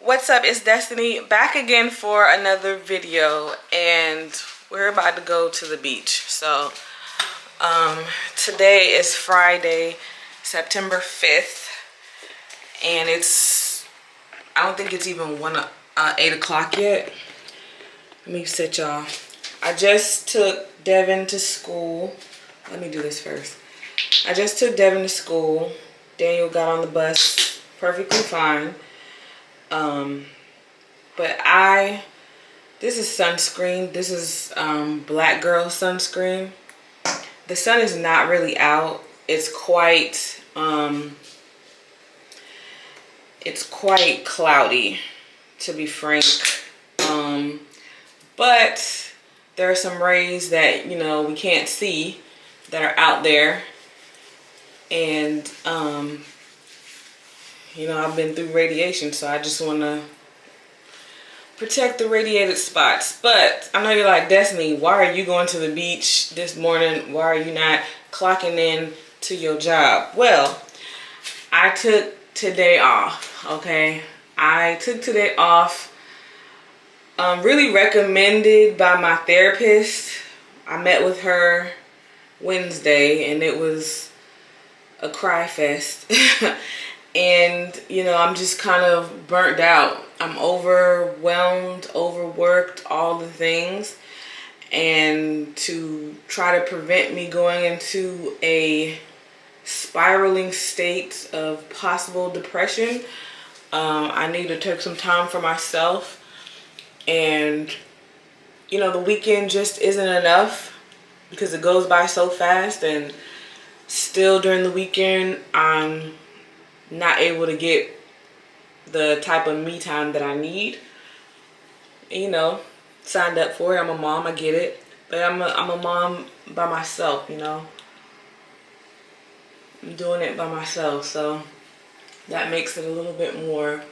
What's up? It's Destiny back again for another video, and we're about to go to the beach. So today is Friday, September 5th, and I don't think it's even 8 o'clock yet. Let me sit y'all. I just took Devin to school. Let me do this first. I just took Devin to school. Daniel got on the bus perfectly fine. But this is sunscreen. This is Black Girl sunscreen. The sun is not really out. It's quite cloudy, to be frank. But there are some rays that, we can't see that are out there. And, I've been through radiation, so I just want to protect the radiated spots. But I know you're like, Destiny, why are you going to the beach this morning? Why are you not clocking in to your job? Well, I took today off, okay? I took today off, really recommended by my therapist. I met with her Wednesday, and it was a cry fest. And, I'm just kind of burnt out. I'm overwhelmed, overworked, all the things. And to try to prevent me going into a spiraling state of possible depression, I need to take some time for myself. And, the weekend just isn't enough because it goes by so fast. And still during the weekend, I'm not able to get the type of me time that I need. Signed up for it. I'm a mom, I get it. But I'm a mom by myself, I'm doing it by myself, so that makes it a little bit more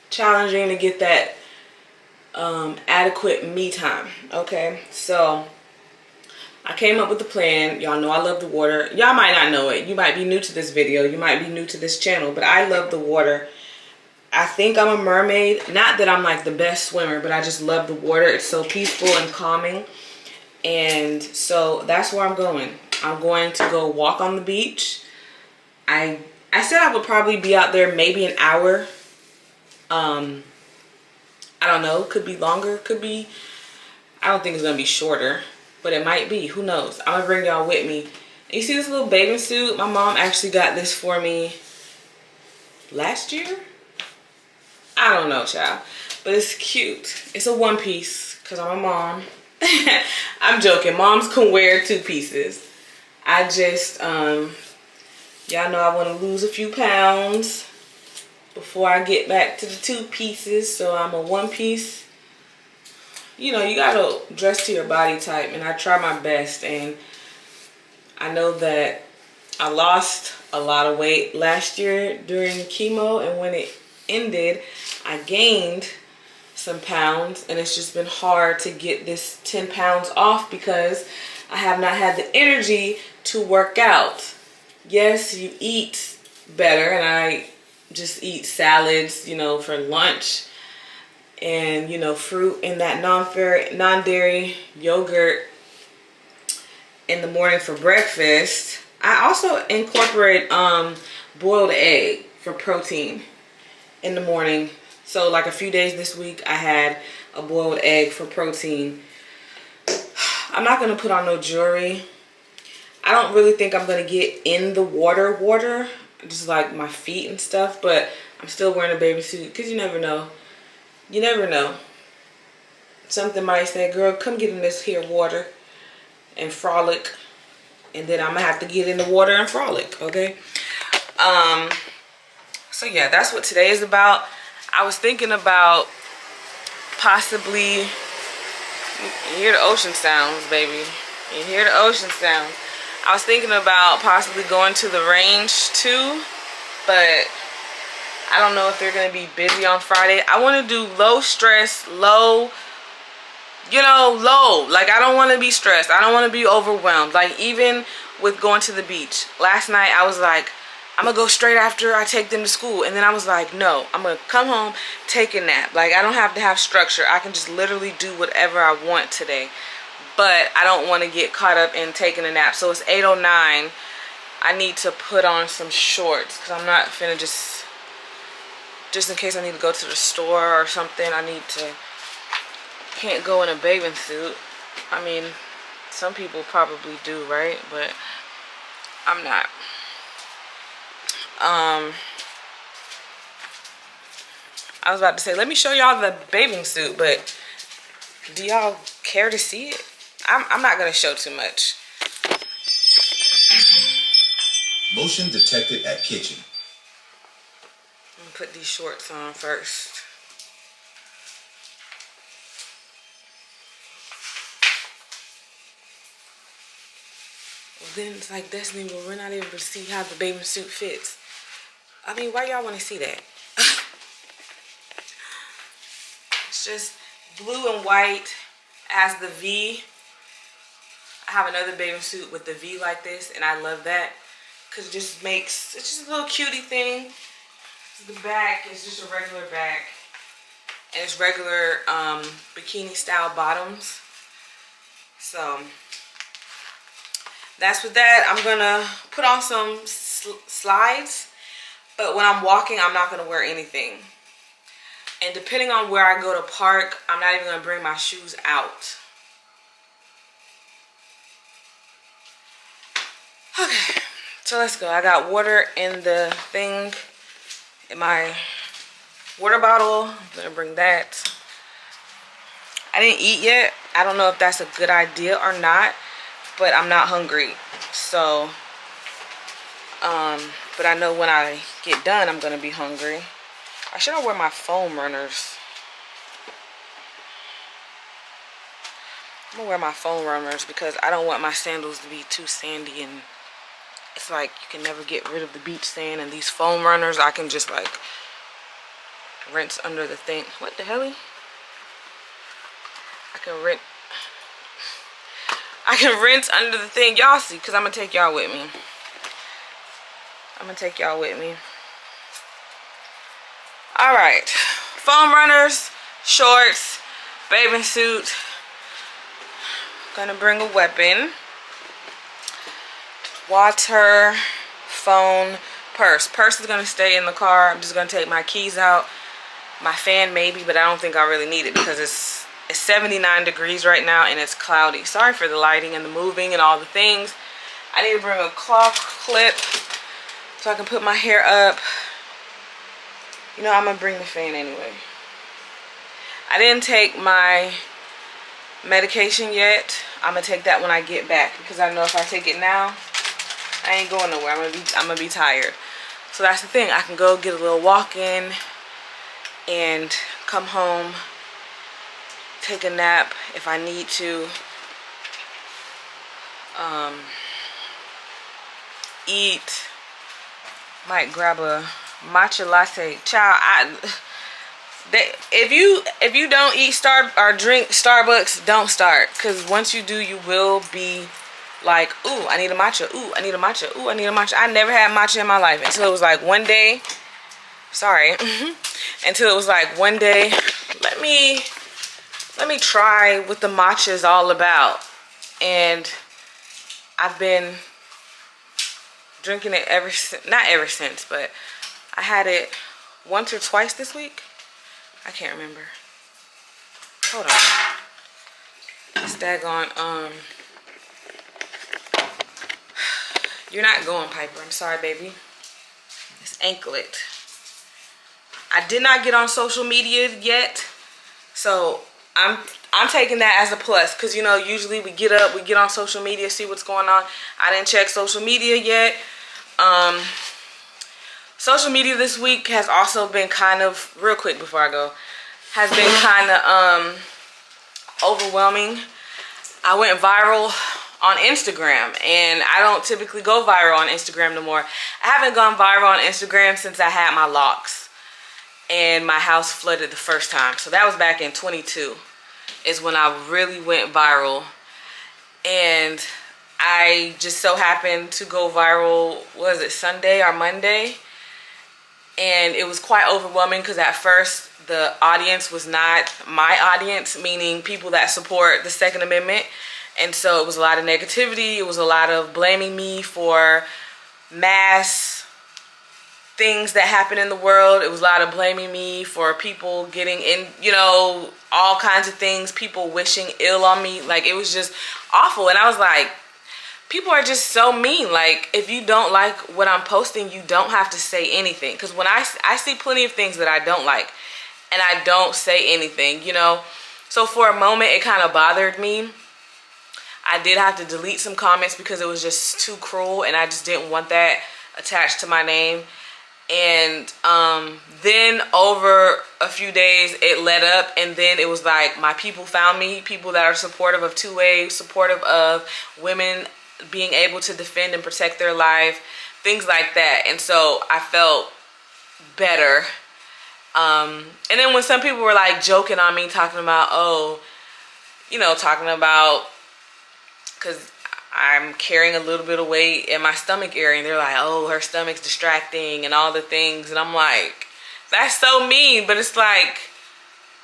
challenging to get that adequate me time. Okay, so I came up with a plan. Y'all know I love the water. Y'all might not know it. You might be new to this video. You might be new to this channel, but I love the water. I think I'm a mermaid. Not that I'm like the best swimmer, but I just love the water. It's so peaceful and calming. And so that's where I'm going. I'm going to go walk on the beach. I said I would probably be out there maybe an hour. I don't know. Could be longer. Could be. I don't think it's going to be shorter. But it might be. Who knows? I'm going to bring y'all with me. You see this little bathing suit? My mom actually got this for me last year? I don't know, child. But it's cute. It's a one piece because I'm a mom. I'm joking. Moms can wear two pieces. I just, y'all know I want to lose a few pounds before I get back to the two pieces. So I'm a one piece. You gotta dress to your body type, and I try my best. And I know that I lost a lot of weight last year during chemo, and when it ended, I gained some pounds, and it's just been hard to get this 10 pounds off because I have not had the energy to work out. Yes, you eat better, and I just eat salads, for lunch. And, fruit and that non-dairy yogurt in the morning for breakfast. I also incorporate boiled egg for protein in the morning. So like a few days this week, I had a boiled egg for protein. I'm not going to put on no jewelry. I don't really think I'm going to get in the water, just like my feet and stuff. But I'm still wearing a baby suit because you never know. You never know. Something might say, girl, come get in this here water and frolic. And then I'm going to have to get in the water and frolic, okay? So, yeah, that's what today is about. I was thinking about possibly... You hear the ocean sounds, baby. You hear the ocean sounds. I was thinking about possibly going to the range, too. But... I don't know if they're going to be busy on Friday. I want to do low stress, low. Like, I don't want to be stressed. I don't want to be overwhelmed. Like, even with going to the beach. Last night, I was like, I'm gonna go straight after I take them to school. And then I was like, no, I'm gonna come home, take a nap. Like, I don't have to have structure. I can just literally do whatever I want today. But I don't want to get caught up in taking a nap. So it's 8:09. I need to put on some shorts because I'm not finna just in case I need to go to the store or something. Can't go in a bathing suit. I mean, some people probably do, right? But I'm not. I was about to say, let me show y'all the bathing suit, but do y'all care to see it? I'm not gonna show too much. Motion detected at kitchen. I'm gonna put these shorts on first. Well, then it's like, Destiny, well, we're not able to see how the bathing suit fits. I mean, why y'all want to see that? It's just blue and white as the V. I have another bathing suit with the V like this, and I love that because it's just a little cutie thing. The back is just a regular back, and it's regular bikini style bottoms. So that's with that. I'm gonna put on some slides, but when I'm walking, I'm not gonna wear anything. And depending on where I go to park, I'm not even gonna bring my shoes out. Okay, so let's go. I got water in the thing, in my water bottle. I'm gonna bring that. I didn't eat yet. I don't know if that's a good idea or not, but I'm not hungry. So, but I know when I get done, I'm gonna be hungry. I should wear my foam runners. I'm gonna wear my foam runners because I don't want my sandals to be too sandy, and it's like you can never get rid of the beach sand, and these foam runners I can just like rinse under the thing. What the hell? I can rinse under the thing. Y'all see, because I'm gonna take y'all with me. Alright. Foam runners, shorts, bathing suit. Gonna bring a weapon. Water, phone, purse. Purse is gonna stay in the car. I'm just gonna take my keys out. My fan maybe, but I don't think I really need it because it's 79 degrees right now and it's cloudy. Sorry for the lighting and the moving and all the things. I need to bring a cloth clip so I can put my hair up. You know, I'm gonna bring the fan anyway. I didn't take my medication yet. I'm gonna take that when I get back because I know if I take it now, I ain't going nowhere. I'm gonna be tired. So that's the thing. I can go get a little walk in and come home, take a nap if I need to. Eat. Might grab a matcha latte. Child, if you don't eat drink Starbucks, don't start, because once you do, you will be like, ooh, I need a matcha. Ooh, I need a matcha. Ooh, I need a matcha. I never had matcha in my life until it was like one day. Sorry. Until it was like one day, let me try what the matcha is all about. And I've been drinking it not ever since, but I had it once or twice this week. I can't remember. Hold on. It's daggone, you're not going, Piper. I'm sorry, baby. It's anklet. I did not get on social media yet, so I'm taking that as a plus, because, you know, usually we get up, we get on social media, see what's going on. I didn't check social media yet. Social media this week has also been kind of, real quick before I go, has been kind of overwhelming. I went viral on Instagram, and I don't typically go viral on Instagram no more. I haven't gone viral on Instagram since I had my locks and my house flooded the first time. So that was back in 22 is when I really went viral. And I just so happened to go viral, was it Sunday or Monday? And it was quite overwhelming because at first the audience was not my audience, meaning people that support the Second Amendment. And so it was a lot of negativity. It was a lot of blaming me for mass things that happen in the world. It was a lot of blaming me for people getting in, you know, all kinds of things, people wishing ill on me. Like, it was just awful. And I was like, people are just so mean. Like, if you don't like what I'm posting, you don't have to say anything. Because when I see plenty of things that I don't like, and I don't say anything, you know. So for a moment, it kind of bothered me. I did have to delete some comments because it was just too cruel, and I just didn't want that attached to my name. And then over a few days, it let up, and then it was like my people found me, people that are supportive of 2A, supportive of women being able to defend and protect their life, things like that. And so I felt better. And then when some people were like joking on me, talking about, oh, you know, talking about, because I'm carrying a little bit of weight in my stomach area, and they're like, oh, her stomach's distracting and all the things. And I'm like, that's so mean. But it's like,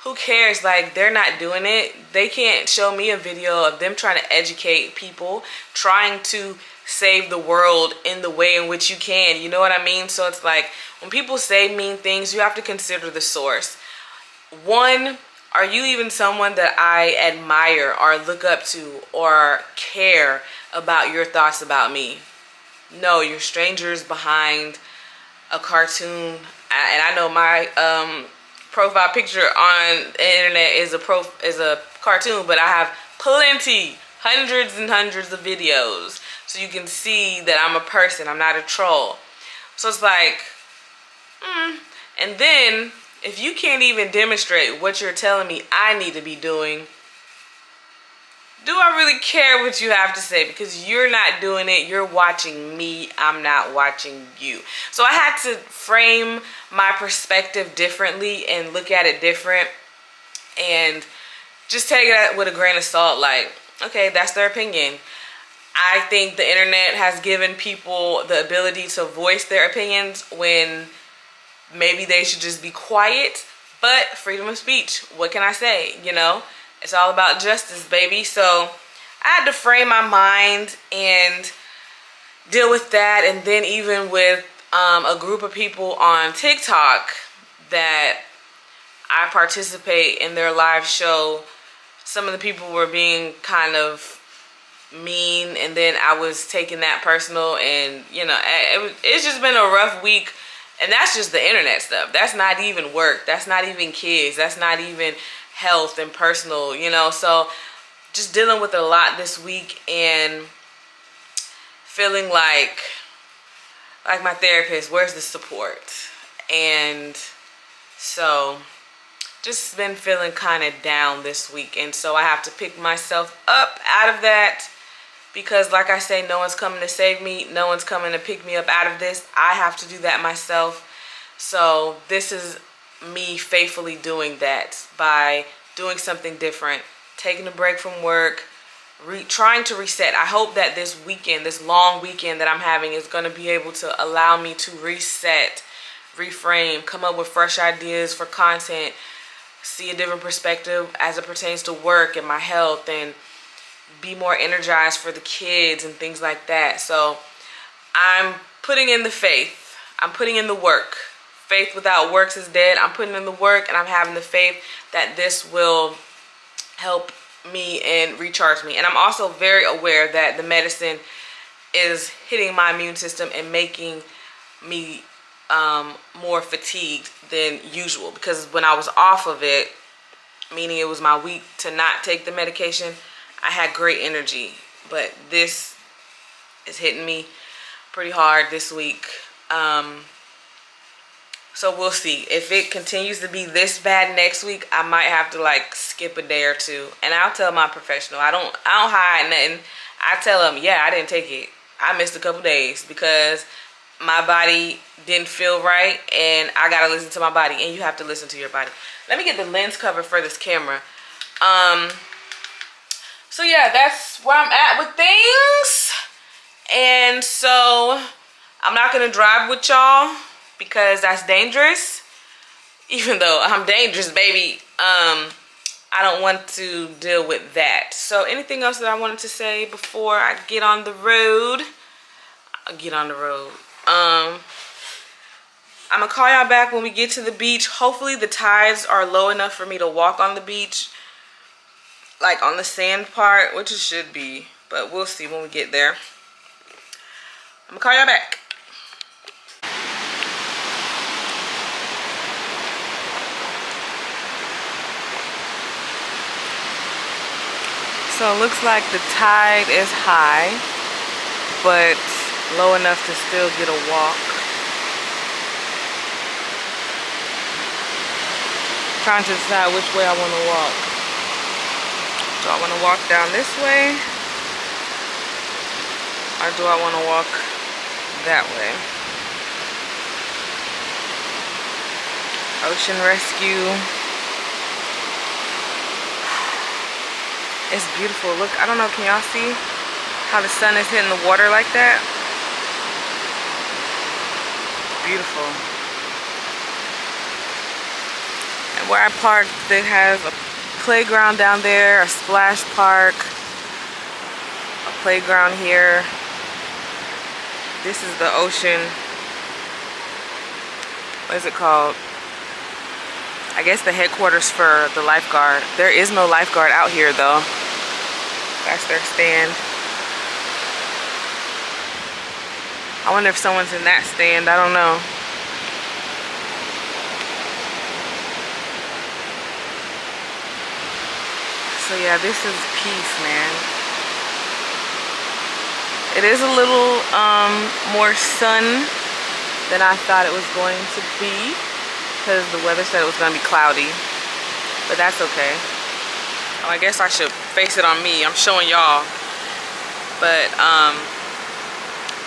who cares? Like, they're not doing it. They can't show me a video of them trying to educate people, trying to save the world in the way in which you can. You know what I mean? So it's like, when people say mean things, you have to consider the source. One, are you even someone that I admire or look up to or care about your thoughts about me? No, you're strangers behind a cartoon. And I know my profile picture on the internet is a cartoon, but I have plenty, hundreds and hundreds of videos, so you can see that I'm a person. I'm not a troll. So it's like, and then if you can't even demonstrate what you're telling me I need to be doing, do I really care what you have to say? Because you're not doing it. You're watching me. I'm not watching you. So I had to frame my perspective differently and look at it different and just take it with a grain of salt. Like, okay, that's their opinion. I think the internet has given people the ability to voice their opinions when maybe they should just be quiet. But freedom of speech, what can I say? You know, it's all about justice, baby. So I had to frame my mind and deal with that. And then even with a group of people on TikTok that I participate in their live show, some of the people were being kind of mean, and then I was taking that personal, and you know, it's just been a rough week. And that's just the internet stuff. That's not even work. That's not even kids. That's not even health and personal, you know. So just dealing with a lot this week and feeling like my therapist, where's the support? And so just been feeling kind of down this week. And so I have to pick myself up out of that, because like I say, no one's coming to save me. No one's coming to pick me up out of this. I have to do that myself. So this is me faithfully doing that by doing something different, taking a break from work, trying to reset. I hope that this weekend, this long weekend that I'm having, is going to be able to allow me to reset, reframe, come up with fresh ideas for content, see a different perspective as it pertains to work and my health, and be more energized for the kids and things like that. So I'm putting in the faith. I'm putting in the work. Faith without works is dead. I'm putting in the work, and I'm having the faith that this will help me and recharge me. And I'm also very aware that the medicine is hitting my immune system and making me more fatigued than usual, because when I was off of it, meaning it was my week to not take the medication, I had great energy. But this is hitting me pretty hard this week. So we'll see. If it continues to be this bad next week, I might have to like skip a day or two. And I'll tell my professional. I don't hide nothing. I tell them, yeah, I didn't take it. I missed a couple days because my body didn't feel right, and I gotta listen to my body, and you have to listen to your body. Let me get the lens cover for this camera. So yeah, that's where I'm at with things. And so I'm not gonna drive with y'all because that's dangerous. Even though I'm dangerous, baby, I don't want to deal with that. So anything else that I wanted to say before I get on the road? I'll get on the road. I'm gonna call y'all back when we get to the beach. Hopefully the tides are low enough for me to walk on the beach, like on the sand part, which it should be, but we'll see when we get there. I'm gonna call y'all back. So it looks like the tide is high, but low enough to still get a walk. Trying to decide which way I want to walk. Do I want to walk down this way? Or do I want to walk that way? Ocean rescue. It's beautiful. Look, I don't know, can y'all see how the sun is hitting the water like that? Beautiful. And where I parked, it has a playground down there, a splash park, a playground here. This is the ocean. What is it called? I guess the headquarters for the lifeguard. There is no lifeguard out here though. That's their stand. I wonder if someone's in that stand. I don't know. So yeah, this is peace, man. It is a little more sun than I thought it was going to be, because the weather said it was going to be cloudy, but that's okay. Oh, I guess I should face it on me. I'm showing y'all, but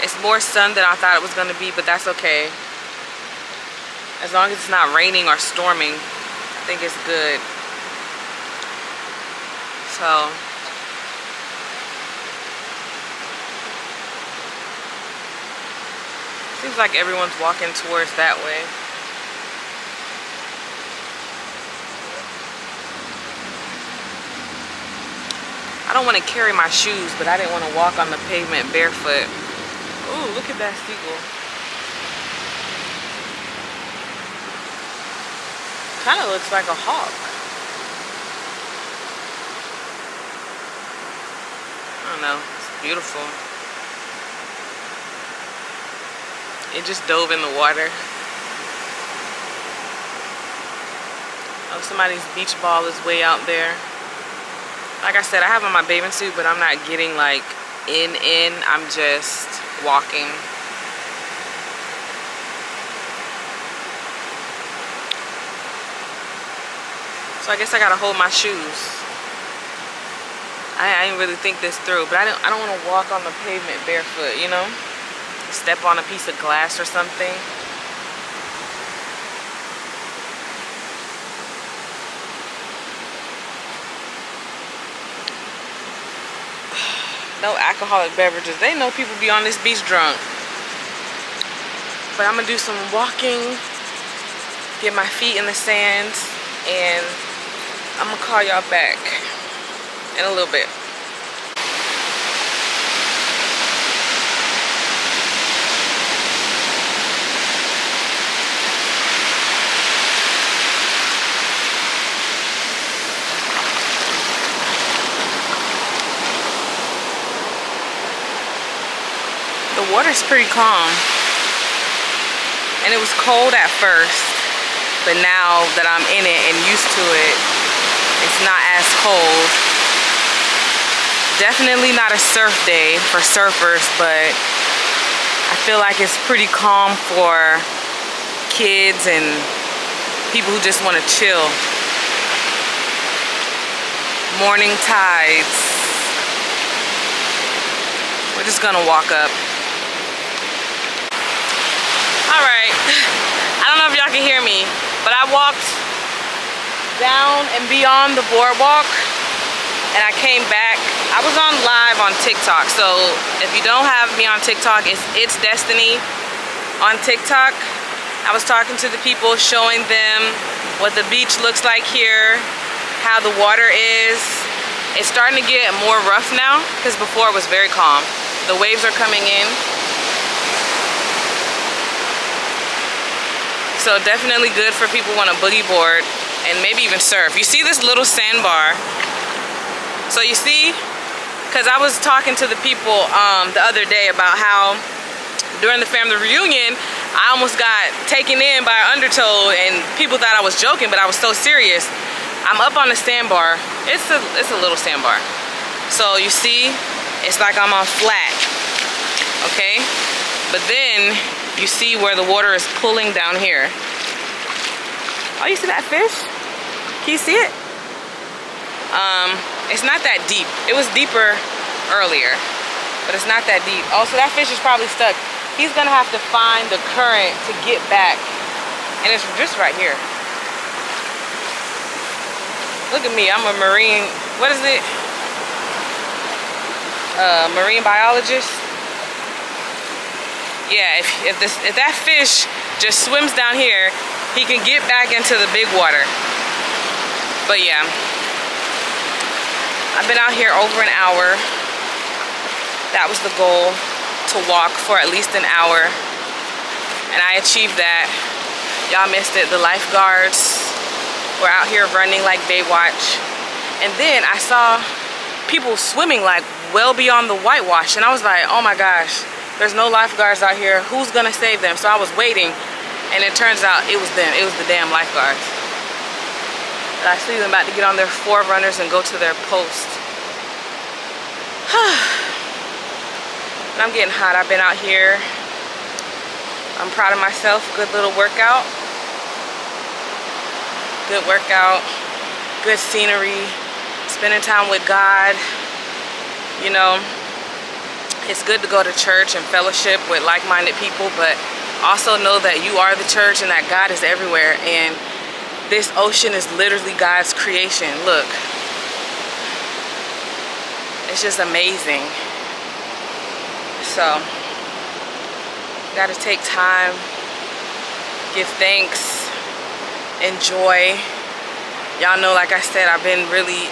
it's more sun than I thought it was going to be, but that's okay. As long as it's not raining or storming, I think it's good. So seems like everyone's walking towards that way. I don't want to carry my shoes, but I didn't want to walk on the pavement barefoot. Ooh, look at that seagull. Kind of looks like a hawk. I don't know. It's beautiful. It just dove in the water. Oh, somebody's beach ball is way out there. Like I said, I have on my bathing suit, but I'm not getting like in. I'm just walking. So I guess I gotta hold my shoes. I didn't really think this through, but I don't want to walk on the pavement barefoot, you know? Step on a piece of glass or something. No alcoholic beverages. They know people be on this beach drunk. But I'm gonna do some walking, get my feet in the sand, and I'm gonna call y'all back in a little bit. The water's pretty calm, and it was cold at first, but now that I'm in it and used to it, it's not as cold. Definitely not a surf day for surfers, but I feel like it's pretty calm for kids and people who just want to chill. Morning tides. We're just gonna walk up. Alright, I don't know if y'all can hear me, but I walked down and beyond the boardwalk, and I came back. I was on live on TikTok, so if you don't have me on TikTok, it's Destaynee on TikTok. I was talking to the people, showing them what the beach looks like here, how the water is. It's starting to get more rough now, because before it was very calm. The waves are coming in. So definitely good for people who want to boogie board and maybe even surf. You see this little sandbar. So you see, because I was talking to the people the other day about how during the family reunion, I almost got taken in by an undertow and people thought I was joking, but I was so serious. I'm up on the sandbar. It's a little sandbar. So you see, it's like I'm on flat, okay? But then you see where the water is pulling down here. Oh, you see that fish? Can you see it? It's not that deep. It was deeper earlier, but it's not that deep. Oh, so that fish is probably stuck. He's gonna have to find the current to get back. And it's just right here. Look at me, I'm a marine, what is it? Marine biologist. Yeah, if that fish just swims down here, he can get back into the big water. But yeah, I've been out here over an hour. That was the goal, to walk for at least an hour, and I achieved that. Y'all missed it. The lifeguards were out here running like Baywatch, and then I saw people swimming like well beyond the whitewash, and I was like, oh my gosh, there's no lifeguards out here. Who's gonna save them? So I was waiting, and it turns out it was them. It was the damn lifeguards. But I see them about to get on their forerunners and go to their post. But I'm getting hot. I've been out here. I'm proud of myself. Good little workout. Good workout. Good scenery. Spending time with God. You know, it's good to go to church and fellowship with like-minded people, but also know that you are the church and that God is everywhere, and this ocean is literally God's creation. Look, it's just amazing. So, gotta take time, give thanks, enjoy. Y'all know, like I said, I've been really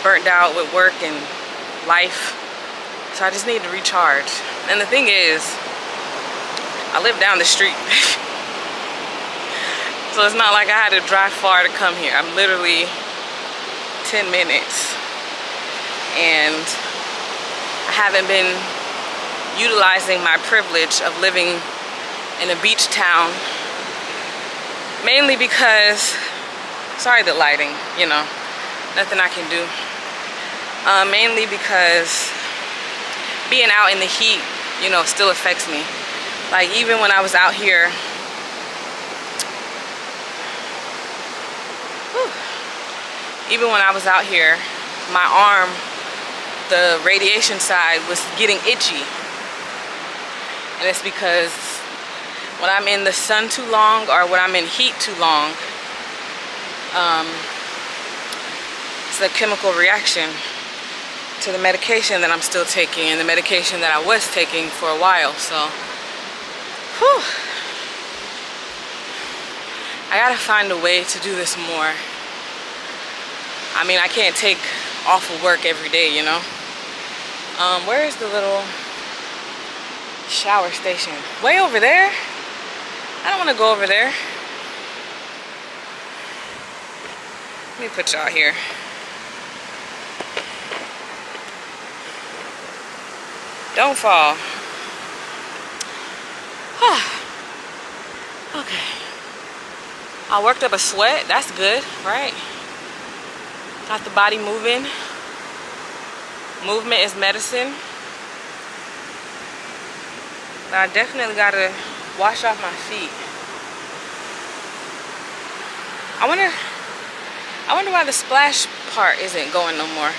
burnt out with work and life, so I just need to recharge. And the thing is, I live down the street. So it's not like I had to drive far to come here. I'm literally 10 minutes. And I haven't been utilizing my privilege of living in a beach town. Mainly because, sorry the lighting, you know, nothing I can do. Mainly because being out in the heat, you know, still affects me. Like, even when I was out here, my arm, the radiation side, was getting itchy. And it's because when I'm in the sun too long, or when I'm in heat too long, it's a chemical reaction to the medication that I'm still taking, and the medication that I was taking for a while. So, whew. I gotta find a way to do this more. I mean, I can't take off of work every day, you know? Where is the little shower station? Way over there? I don't want to go over there. Let me put y'all here. Don't fall. Okay. I worked up a sweat. That's good, right? Got the body moving. Movement is medicine. But I definitely gotta wash off my feet. I wonder why the splash part isn't going no more.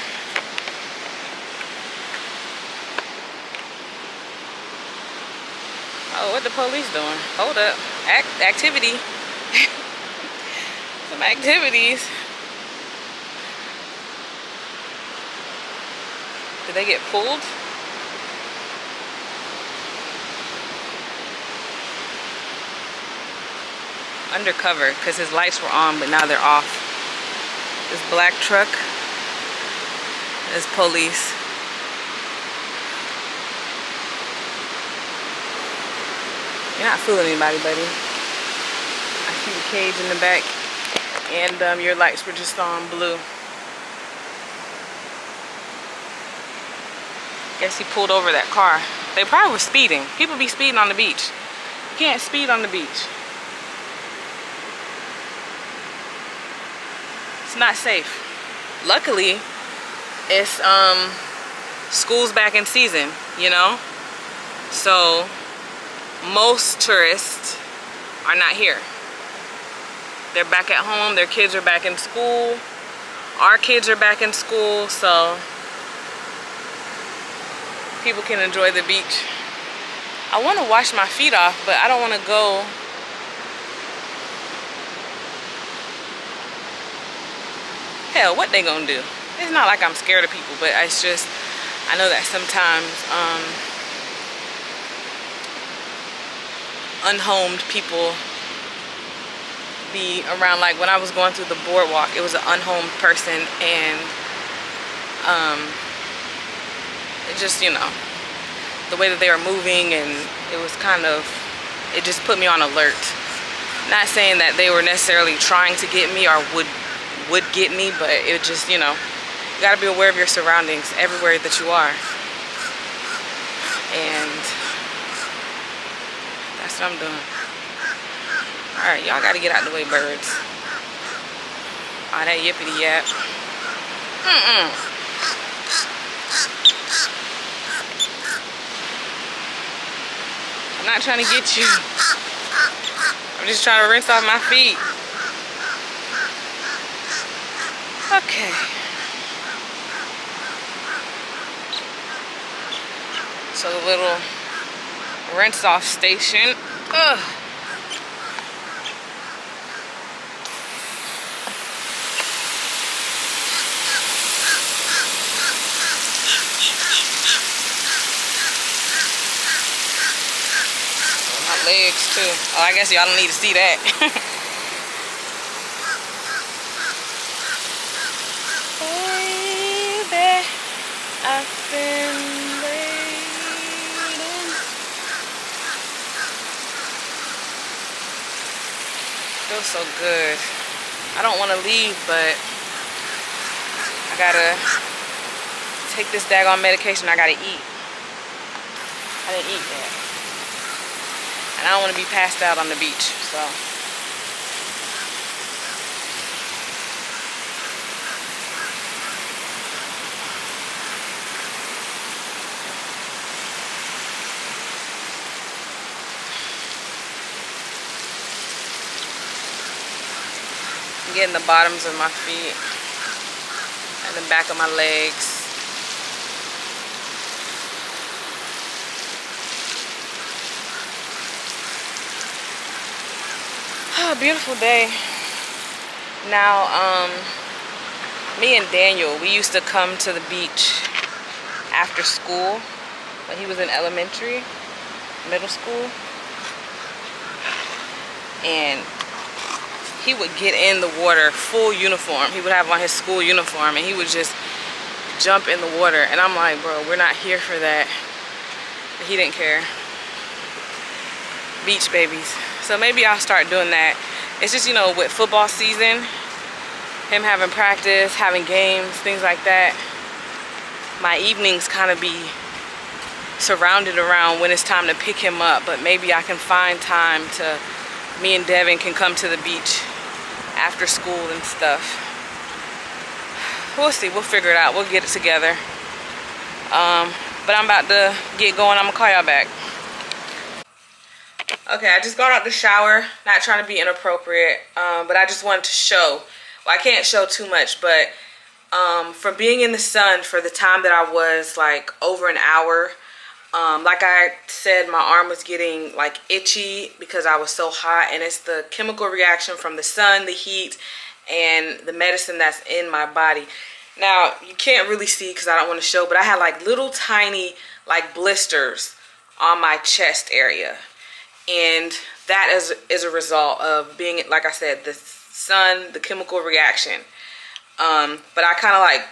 Oh, what the police doing? Hold up. Activity. Some activities. Did they get pulled? Undercover because his lights were on, but now they're off. This black truck is police. You're not fooling anybody, buddy. I see the cage in the back, and your lights were just on blue. Guess he pulled over that car. They probably were speeding. People be speeding on the beach. You can't speed on the beach. It's not safe. Luckily, it's school's back in season, you know? So most tourists are not here. They're back at home, their kids are back in school. Our kids are back in school, so people can enjoy the beach. I want to wash my feet off, but I don't want to go. Hell, what they gonna do? It's not like I'm scared of people, but it's just, I know that sometimes unhomed people be around. Like when I was going through the boardwalk, it was an unhomed person, and it just, you know, the way that they were moving, and it was kind of, it just put me on alert. Not saying that they were necessarily trying to get me or would get me, but it just, you know, you gotta be aware of your surroundings everywhere that you are. And that's what I'm doing. Alright, y'all gotta get out the way, birds. All that yippity yap. I'm not trying to get you. I'm just trying to rinse off my feet. Okay. So the little rinse off station. Ugh. My legs too. Oh, I guess y'all don't need to see that. I've been waiting. Feels so good. I don't want to leave, but I gotta take this daggone medication. I gotta eat. I didn't eat yet. And I don't want to be passed out on the beach, so. Getting the bottoms of my feet and the back of my legs. Oh, beautiful day. Now, me and Daniel, we used to come to the beach after school when he was in middle school, and he would get in the water full uniform. He would have on his school uniform, and he would just jump in the water. And I'm like, bro, we're not here for that. But he didn't care. Beach babies. So maybe I'll start doing that. It's just, you know, with football season, him having practice, having games, things like that, my evenings kind of be surrounded around when it's time to pick him up. But maybe I can find time to, me and Devin can come to the beach after school and stuff. We'll see. We'll figure it out. We'll get it together. But I'm about to get going. I'm gonna call y'all back. Okay, I just got out the shower. Not trying to be inappropriate, but I just wanted to show. Well, I can't show too much, but from being in the sun for the time that I was, like over an hour, like I said, my arm was getting like itchy because I was so hot, and it's the chemical reaction from the sun, the heat, and the medicine that's in my body. Now, you can't really see because I don't want to show, but I had like little tiny like blisters on my chest area. And that is a result of being, like I said, the sun, the chemical reaction. But I kind of like,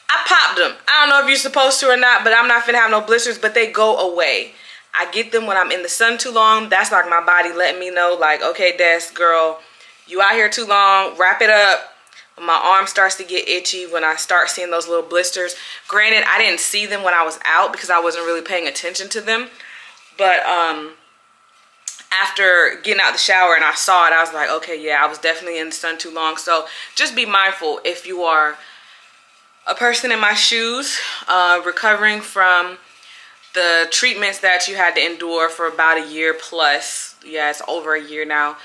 I popped them. I don't know if you're supposed to or not, but I'm not finna have no blisters, but they go away. I get them when I'm in the sun too long. That's like my body letting me know, like, okay, Des, girl, you out here too long, wrap it up. My arm starts to get itchy when I start seeing those little blisters. Granted, I didn't see them when I was out because I wasn't really paying attention to them. But after getting out the shower and I saw it, I was like, okay, yeah, I was definitely in the sun too long. So just be mindful if you are a person in my shoes, recovering from the treatments that you had to endure for about a year plus. Yeah, it's over a year now.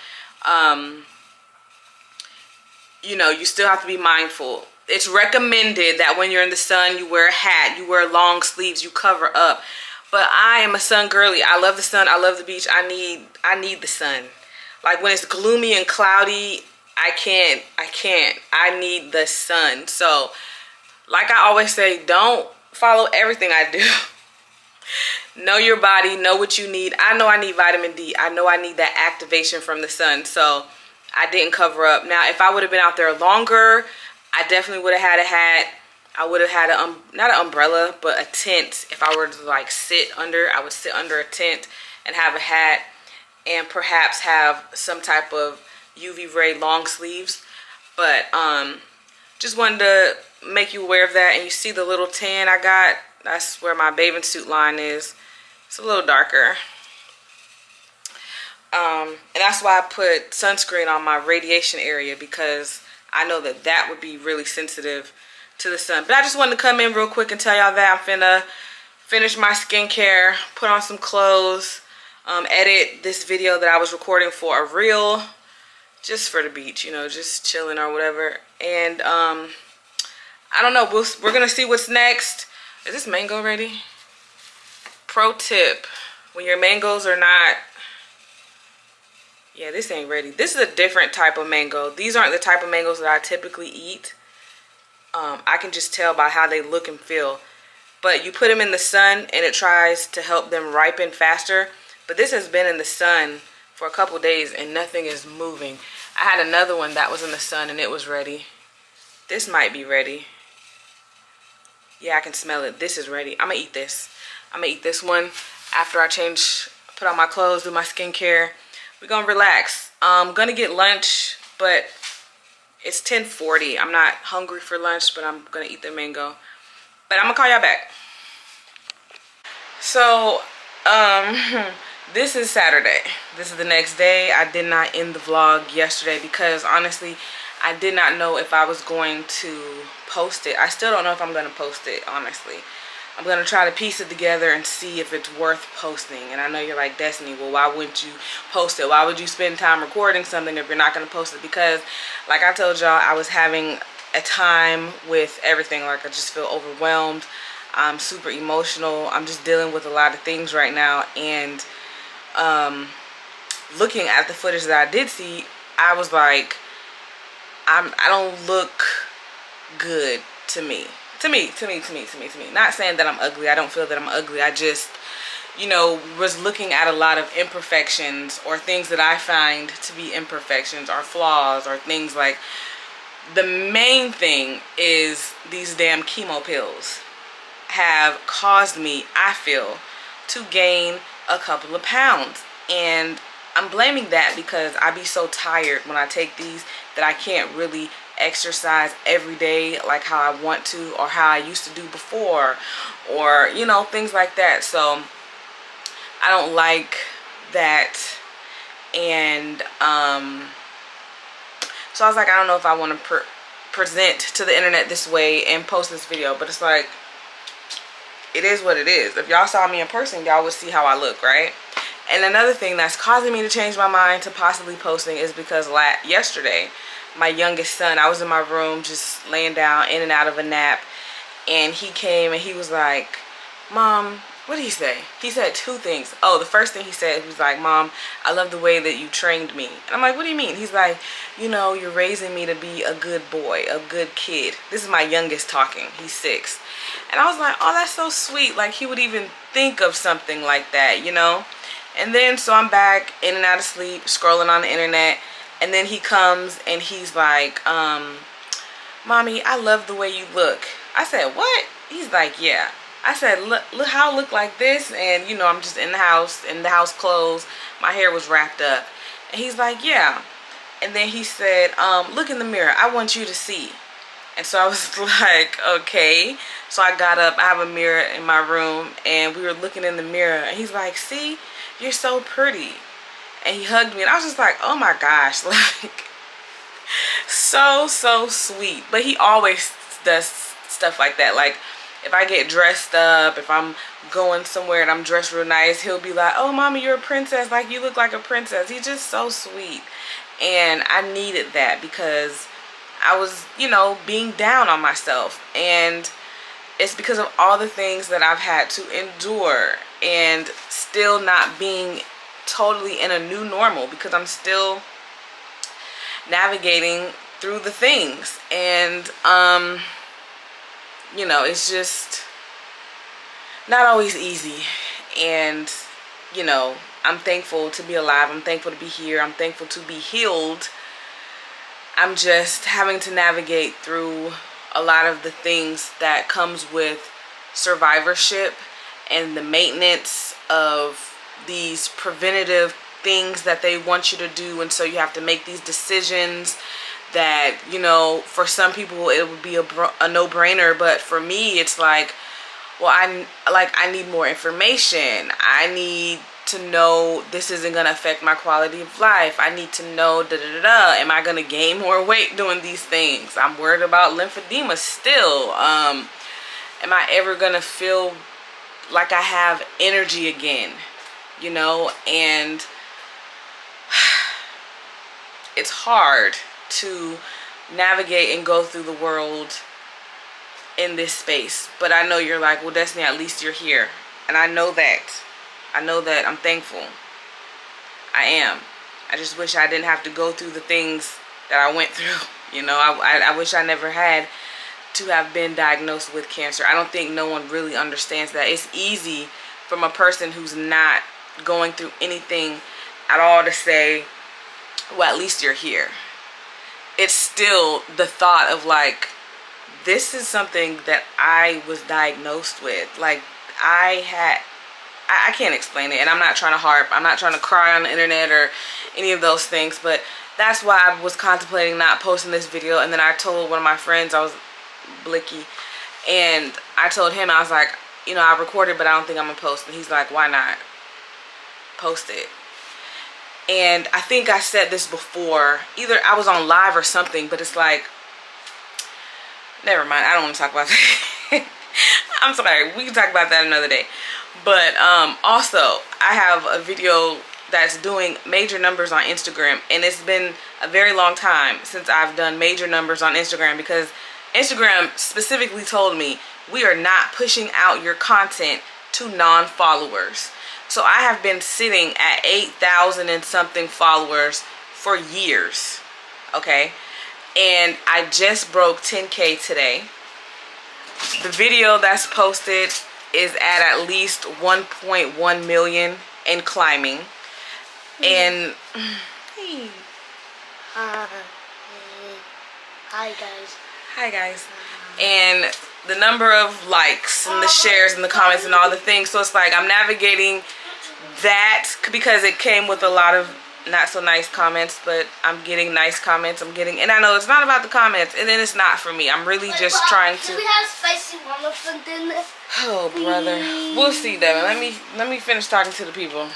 You know, you still have to be mindful. It's recommended that when you're in the sun, you wear a hat, you wear long sleeves, you cover up. But I am a sun girly. I love the sun. I love the beach. I need the sun. Like when it's gloomy and cloudy, I can't. I need the sun. So, like I always say, don't follow everything I do. Know your body. Know what you need. I know I need vitamin D. I know I need that activation from the sun. So, I didn't cover up. Now, if I would have been out there longer, I definitely would have had a hat. I would have had not an umbrella, but a tent. If I were to like sit under, I would sit under a tent and have a hat and perhaps have some type of UV ray long sleeves. But just wanted to make you aware of that. And you see the little tan I got? That's where my bathing suit line is. It's a little darker. And that's why I put sunscreen on my radiation area, because I know that that would be really sensitive to the sun. But I just wanted to come in real quick and tell y'all that I'm finna finish my skincare, put on some clothes, edit this video that I was recording for a reel, just for the beach, you know, just chilling or whatever. And I don't know, we're gonna see what's next. Is this mango ready? Pro tip, when your mangoes are not, yeah, this ain't ready. This is a different type of mango. These aren't the type of mangoes that I typically eat. I can just tell by how they look and feel. But you put them in the sun and it tries to help them ripen faster. But this has been in the sun for a couple days and nothing is moving. I had another one that was in the sun and it was ready. This might be ready. Yeah, I can smell it. This is ready. I'm gonna eat this. I'm gonna eat this one after I change, put on my clothes, do my skincare. We're gonna relax. I'm gonna get lunch, but it's 10:40. I'm not hungry for lunch, but I'm gonna eat the mango. But I'm gonna call y'all back. So, this is Saturday. This is the next day. I did not end the vlog yesterday because honestly, I did not know if I was going to post it. I still don't know if I'm gonna post it, honestly. I'm going to try to piece it together and see if it's worth posting. And I know you're like, Destiny, well, why wouldn't you post it? Why would you spend time recording something if you're not going to post it? Because, like I told y'all, I was having a time with everything. Like, I just feel overwhelmed. I'm super emotional. I'm just dealing with a lot of things right now. And looking at the footage that I did see, I was like, I don't look good to me. To me. Not saying that I'm ugly. I don't feel that I'm ugly. I just, you know, was looking at a lot of imperfections or things that I find to be imperfections or flaws or things like, the main thing is these damn chemo pills have caused me, I feel, to gain a couple of pounds. And I'm blaming that because I be so tired when I take these that I can't really exercise every day like how I want to or how I used to do before, or you know, things like that. So I don't like that. And so I was like, I don't know if I want to present to the internet this way and post this video, but it's like, it is what it is. If y'all saw me in person, y'all would see how I look, right? And another thing that's causing me to change my mind to possibly posting is because yesterday, my youngest son, I was in my room just laying down in and out of a nap, and he came and he was like, Mom, what did he say? He said 2 things. Oh, the first thing he said, he was like, Mom, I love the way that you trained me. And I'm like, what do you mean? He's like, you know, you're raising me to be a good boy, a good kid. This is my youngest talking. He's 6. And I was like, oh, that's so sweet. Like, he would even think of something like that, you know? And then, so I'm back in and out of sleep, scrolling on the internet. And then he comes and he's like, Mommy, I love the way you look. I said, what? He's like, yeah. I said, look how I look like this. And, you know, I'm just in the house clothes. My hair was wrapped up. And he's like, yeah. And then he said, look in the mirror. I want you to see. And so I was like, okay. So I got up. I have a mirror in my room. And we were looking in the mirror. And he's like, see, you're so pretty. And he hugged me. And I was just like, oh my gosh. Like, so sweet. But he always does stuff like that. Like, if I get dressed up, if I'm going somewhere and I'm dressed real nice, he'll be like, oh, Mommy, you're a princess. Like, you look like a princess. He's just so sweet. And I needed that because I was, you know, being down on myself. And it's because of all the things that I've had to endure and still not being totally in a new normal, because I'm still navigating through the things. And, you know, it's just not always easy. And, you know, I'm thankful to be alive. I'm thankful to be here. I'm thankful to be healed. I'm just having to navigate through a lot of the things that comes with survivorship and the maintenance of these preventative things that they want you to do. And so you have to make these decisions that, you know, for some people it would be a no-brainer, but for me it's like, well, I need more information. I need to know this isn't going to affect my quality of life. I need to know am I going to gain more weight doing these things? I'm worried about lymphedema still. Am I ever going to feel like I have energy again? You know, and it's hard to navigate and go through the world in this space. But I know you're like, well, Destiny, at least you're here. And I know that. I know that. I'm thankful. I am. I just wish I didn't have to go through the things that I went through. You know, I wish I never had to have been diagnosed with cancer. I don't think no one really understands that. It's easy from a person who's not going through anything at all to say, well, at least you're here. It's still the thought of like, this is something that I was diagnosed with. Like, I can't explain it, and I'm not trying to harp. I'm not trying to cry on the internet or any of those things, but that's why I was contemplating not posting this video. And then I told one of my friends, I was Blicky, and I told him, I was like, you know, I recorded, but I don't think I'm gonna post. And he's like, why not? Post it. And I think I said this before, either I was on live or something, but it's like, never mind, I don't want to talk about that. I'm sorry, we can talk about that another day. But also, I have a video that's doing major numbers on Instagram, and it's been a very long time since I've done major numbers on Instagram, because Instagram specifically told me, we are not pushing out your content to non-followers. So I have been sitting at 8,000 and something followers for years, okay? And I just broke 10K today. The video that's posted is at least 1.1 million and climbing. And hey. Hi guys. Hi guys. And the number of likes and the shares and the comments and all the things. So it's like I'm navigating that, because it came with a lot of not so nice comments, but I'm getting nice comments. And I know it's not about the comments, and then it's not for me. I'm really just trying to. Do we have spicy watermelon in this? Oh, brother. We'll see, Devin. Let me finish talking to the people.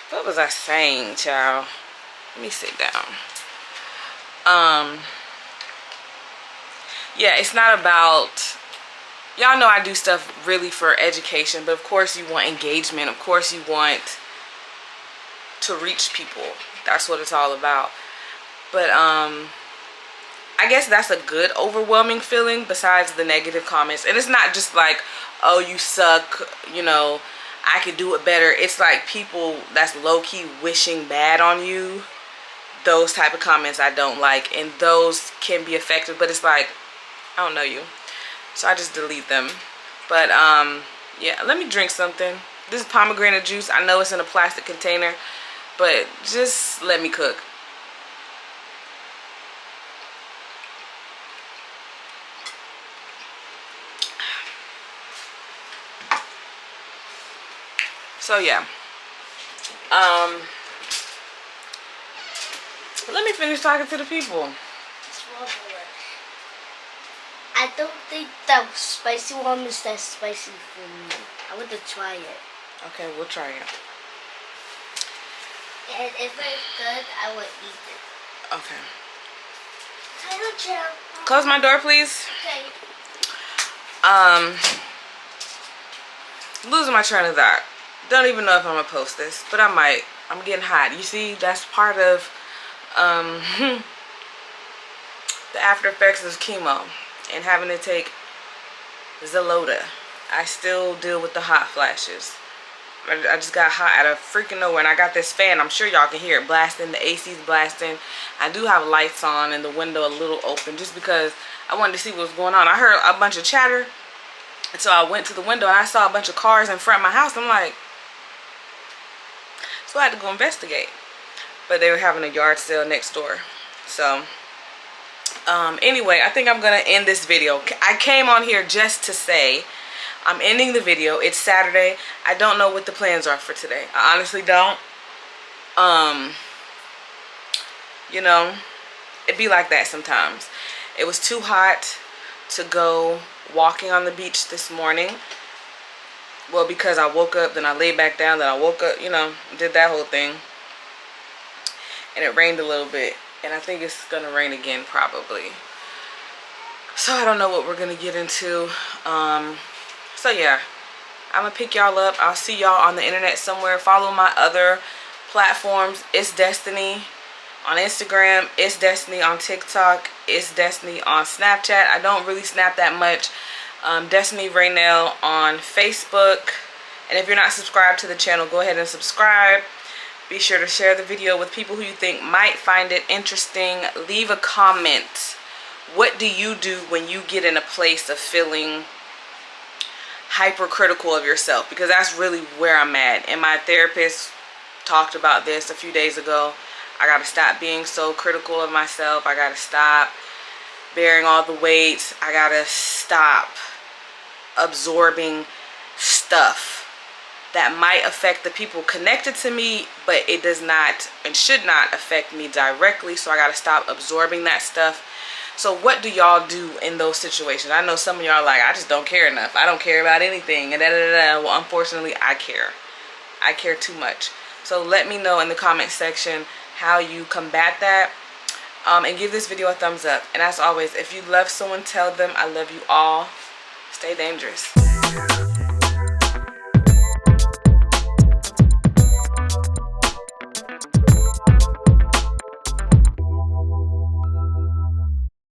What was I saying, child? Let me sit down. Yeah, it's not about, y'all know I do stuff really for education, but of course you want engagement. Of course you want to reach people. That's what it's all about. But I guess that's a good overwhelming feeling besides the negative comments. And it's not just like, oh, you suck, you know, I could do it better. It's like people that's low-key wishing bad on you. Those type of comments I don't like, and those can be effective, but it's like, I don't know you, so I just delete them. But yeah, let me drink something. This is pomegranate juice. I know it's in a plastic container, but just let me cook. So yeah, let me finish talking to the people. I don't think that spicy one is that spicy for me. I want to try it. Okay, we'll try it. And if it's good, I will eat it. Okay. Hello, Close my door, please. Okay. Losing my train of thought. Don't even know if I'm gonna post this, but I might. I'm getting hot. You see, that's part of the after effects of chemo and having to take Zolota. I still deal with the hot flashes. I just got hot out of freaking nowhere, and I got this fan. I'm sure y'all can hear it blasting. The AC's blasting. I do have lights on and the window a little open just because I wanted to see what was going on. I heard a bunch of chatter, and so I went to the window and I saw a bunch of cars in front of my house. I'm like, so I had to go investigate. But they were having a yard sale next door. So anyway, I think I'm gonna end this video. I came on here just to say I'm ending the video. It's Saturday. I don't know what the plans are for today. I honestly don't. You know, it'd be like that sometimes. It was too hot to go walking on the beach this morning. Well, because I woke up, then I laid back down, then I woke up, you know, did that whole thing. And it rained a little bit. And I think it's gonna rain again probably. So I don't know what we're gonna get into. So yeah, I'm gonna pick y'all up. I'll see y'all on the internet somewhere. Follow my other platforms. It's Destaynee on Instagram. It's Destaynee on TikTok. It's Destaynee on Snapchat. I don't really snap that much. Destaynee Raynelle on Facebook. And if you're not subscribed to the channel, go ahead and subscribe. Be sure to share the video with people who you think might find it interesting. Leave a comment. What do you do when you get in a place of feeling hypercritical of yourself? Because that's really where I'm at. And my therapist talked about this a few days ago. I got to stop being so critical of myself. I got to stop bearing all the weight. I got to stop absorbing stuff that might affect the people connected to me, but it does not and should not affect me directly. So I got to stop absorbing that stuff. So what do y'all do in those situations? I know some of y'all are like, I just don't care enough. I don't care about anything. And Well, unfortunately, I care. I care too much. So let me know in the comment section how you combat that. And give this video a thumbs up. And as always, if you love someone, tell them I love you all. Stay dangerous.